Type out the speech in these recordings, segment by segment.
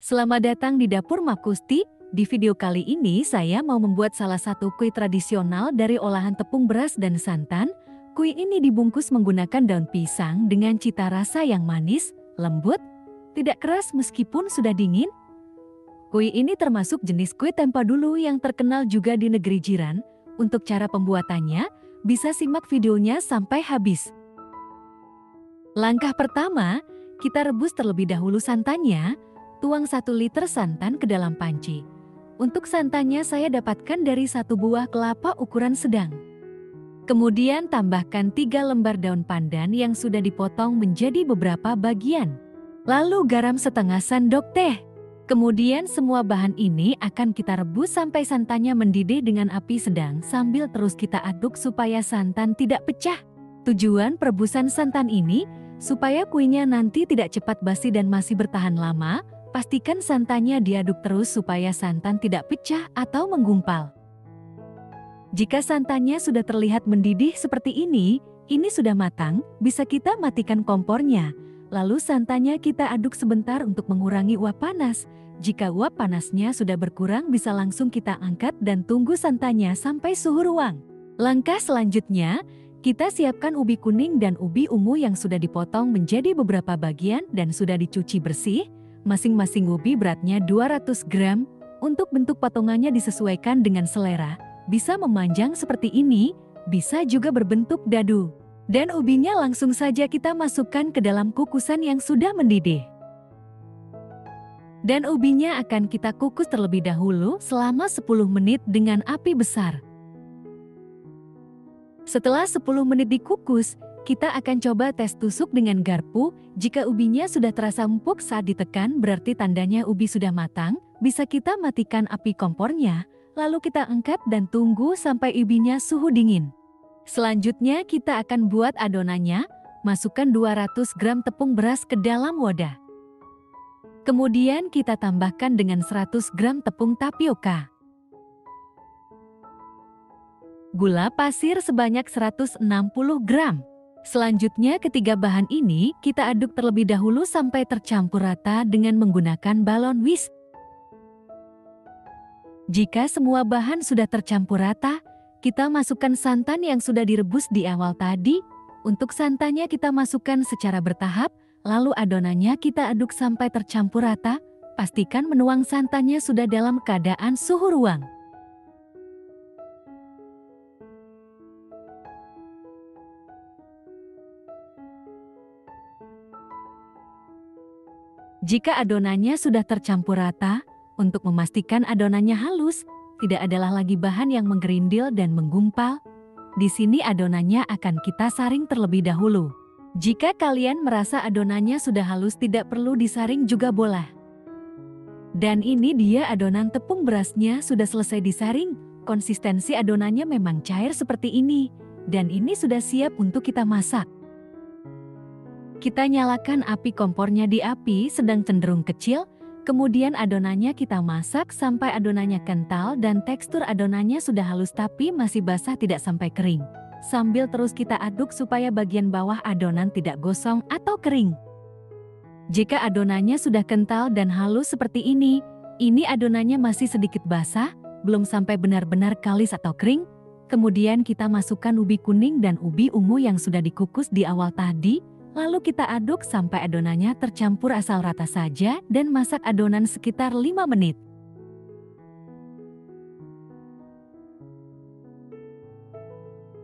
Selamat datang di Dapur Makusti. Di video kali ini saya mau membuat salah satu kue tradisional dari olahan tepung beras dan santan. Kue ini dibungkus menggunakan daun pisang dengan cita rasa yang manis, lembut, tidak keras meskipun sudah dingin. Kue ini termasuk jenis kue tempo dulu yang terkenal juga di negeri jiran. Untuk cara pembuatannya, bisa simak videonya sampai habis. Langkah pertama, kita rebus terlebih dahulu santannya. Tuang 1 liter santan ke dalam panci. Untuk santannya saya dapatkan dari 1 buah kelapa ukuran sedang. Kemudian tambahkan 3 lembar daun pandan yang sudah dipotong menjadi beberapa bagian. Lalu garam setengah sendok teh. Kemudian semua bahan ini akan kita rebus sampai santannya mendidih dengan api sedang sambil terus kita aduk supaya santan tidak pecah. Tujuan perebusan santan ini supaya kuenya nanti tidak cepat basi dan masih bertahan lama. Pastikan santannya diaduk terus supaya santan tidak pecah atau menggumpal. Jika santannya sudah terlihat mendidih seperti ini sudah matang, bisa kita matikan kompornya. Lalu santannya kita aduk sebentar untuk mengurangi uap panas. Jika uap panasnya sudah berkurang, bisa langsung kita angkat dan tunggu santannya sampai suhu ruang. Langkah selanjutnya, kita siapkan ubi kuning dan ubi ungu yang sudah dipotong menjadi beberapa bagian dan sudah dicuci bersih. Masing-masing ubi beratnya 200 gram, untuk bentuk potongannya disesuaikan dengan selera, bisa memanjang seperti ini, bisa juga berbentuk dadu. Dan ubinya langsung saja kita masukkan ke dalam kukusan yang sudah mendidih. Dan ubinya akan kita kukus terlebih dahulu selama 10 menit dengan api besar. Setelah 10 menit dikukus, kita akan coba tes tusuk dengan garpu. Jika ubinya sudah terasa empuk saat ditekan, berarti tandanya ubi sudah matang. Bisa kita matikan api kompornya, lalu kita angkat dan tunggu sampai ubinya suhu dingin. Selanjutnya kita akan buat adonannya. Masukkan 200 gram tepung beras ke dalam wadah. Kemudian kita tambahkan dengan 100 gram tepung tapioka. Gula pasir sebanyak 160 gram. Selanjutnya ketiga bahan ini kita aduk terlebih dahulu sampai tercampur rata dengan menggunakan balon whisk. Jika semua bahan sudah tercampur rata, kita masukkan santan yang sudah direbus di awal tadi. Untuk santannya kita masukkan secara bertahap, lalu adonannya kita aduk sampai tercampur rata. Pastikan menuang santannya sudah dalam keadaan suhu ruang. Jika adonannya sudah tercampur rata, untuk memastikan adonannya halus, tidak adalah lagi bahan yang menggerindil dan menggumpal. Di sini adonannya akan kita saring terlebih dahulu. Jika kalian merasa adonannya sudah halus, tidak perlu disaring juga boleh. Dan ini dia adonan tepung berasnya sudah selesai disaring. Konsistensi adonannya memang cair seperti ini. Dan ini sudah siap untuk kita masak. Kita nyalakan api kompornya di api sedang cenderung kecil, kemudian adonannya kita masak sampai adonannya kental dan tekstur adonannya sudah halus tapi masih basah tidak sampai kering. Sambil terus kita aduk supaya bagian bawah adonan tidak gosong atau kering. Jika adonannya sudah kental dan halus seperti ini adonannya masih sedikit basah, belum sampai benar-benar kalis atau kering. Kemudian kita masukkan ubi kuning dan ubi ungu yang sudah dikukus di awal tadi. Lalu kita aduk sampai adonannya tercampur asal rata saja dan masak adonan sekitar 5 menit.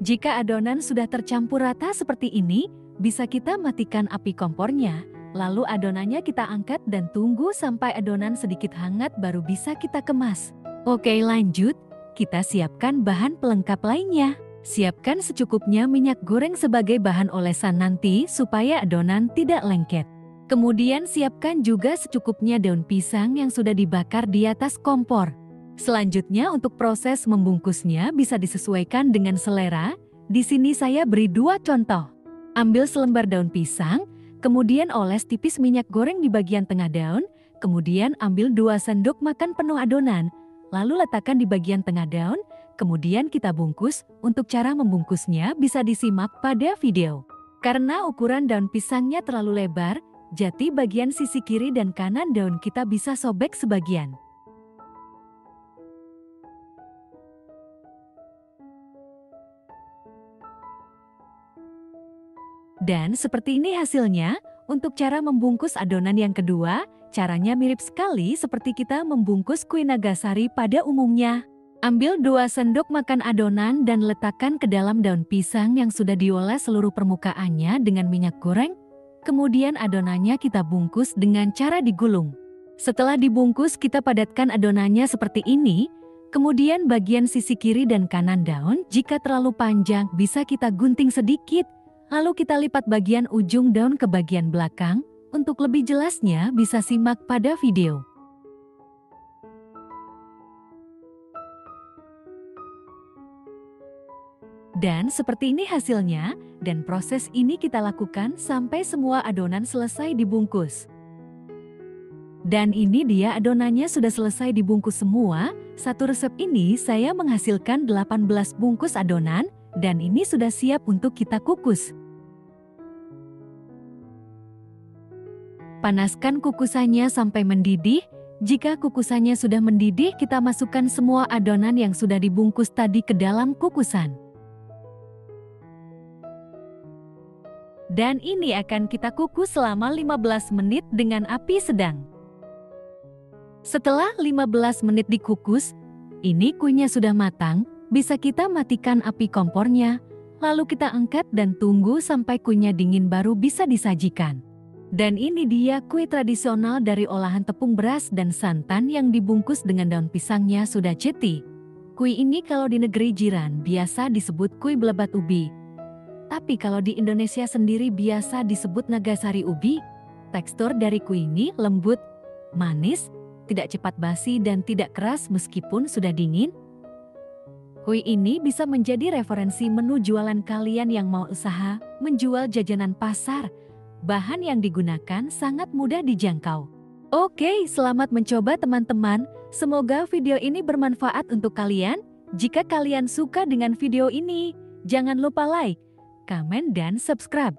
Jika adonan sudah tercampur rata seperti ini, bisa kita matikan api kompornya. Lalu adonannya kita angkat dan tunggu sampai adonan sedikit hangat baru bisa kita kemas. Oke, lanjut, kita siapkan bahan pelengkap lainnya. Siapkan secukupnya minyak goreng sebagai bahan olesan nanti supaya adonan tidak lengket. Kemudian siapkan juga secukupnya daun pisang yang sudah dibakar di atas kompor. Selanjutnya untuk proses membungkusnya bisa disesuaikan dengan selera. Di sini saya beri 2 contoh. Ambil selembar daun pisang, kemudian oles tipis minyak goreng di bagian tengah daun, kemudian ambil 2 sendok makan penuh adonan, lalu letakkan di bagian tengah daun. Kemudian kita bungkus. Untuk cara membungkusnya bisa disimak pada video. Karena ukuran daun pisangnya terlalu lebar, Jadi bagian sisi kiri dan kanan daun kita bisa sobek sebagian. Dan seperti ini hasilnya. Untuk cara membungkus adonan yang kedua, caranya mirip sekali seperti kita membungkus kue nagasari pada umumnya. Ambil 2 sendok makan adonan dan letakkan ke dalam daun pisang yang sudah dioles seluruh permukaannya dengan minyak goreng. Kemudian adonannya kita bungkus dengan cara digulung. Setelah dibungkus, kita padatkan adonannya seperti ini. Kemudian bagian sisi kiri dan kanan daun, jika terlalu panjang bisa kita gunting sedikit. Lalu kita lipat bagian ujung daun ke bagian belakang. Untuk lebih jelasnya bisa simak pada video. Dan seperti ini hasilnya, dan proses ini kita lakukan sampai semua adonan selesai dibungkus. Dan ini dia adonannya sudah selesai dibungkus semua. Satu resep ini saya menghasilkan 18 bungkus adonan, dan ini sudah siap untuk kita kukus. Panaskan kukusannya sampai mendidih. Jika kukusannya sudah mendidih, kita masukkan semua adonan yang sudah dibungkus tadi ke dalam kukusan. Dan ini akan kita kukus selama 15 menit dengan api sedang. Setelah 15 menit dikukus, ini kuenya sudah matang, bisa kita matikan api kompornya, lalu kita angkat dan tunggu sampai kuenya dingin baru bisa disajikan. Dan ini dia kue tradisional dari olahan tepung beras dan santan yang dibungkus dengan daun pisangnya sudah jadi. Kue ini kalau di negeri jiran biasa disebut kue belebat ubi. Tapi kalau di Indonesia sendiri biasa disebut nagasari ubi. Tekstur dari kue ini lembut, manis, tidak cepat basi dan tidak keras meskipun sudah dingin. Kue ini bisa menjadi referensi menu jualan kalian yang mau usaha menjual jajanan pasar. Bahan yang digunakan sangat mudah dijangkau. Oke, selamat mencoba teman-teman. Semoga video ini bermanfaat untuk kalian. Jika kalian suka dengan video ini, jangan lupa like, komen, dan subscribe.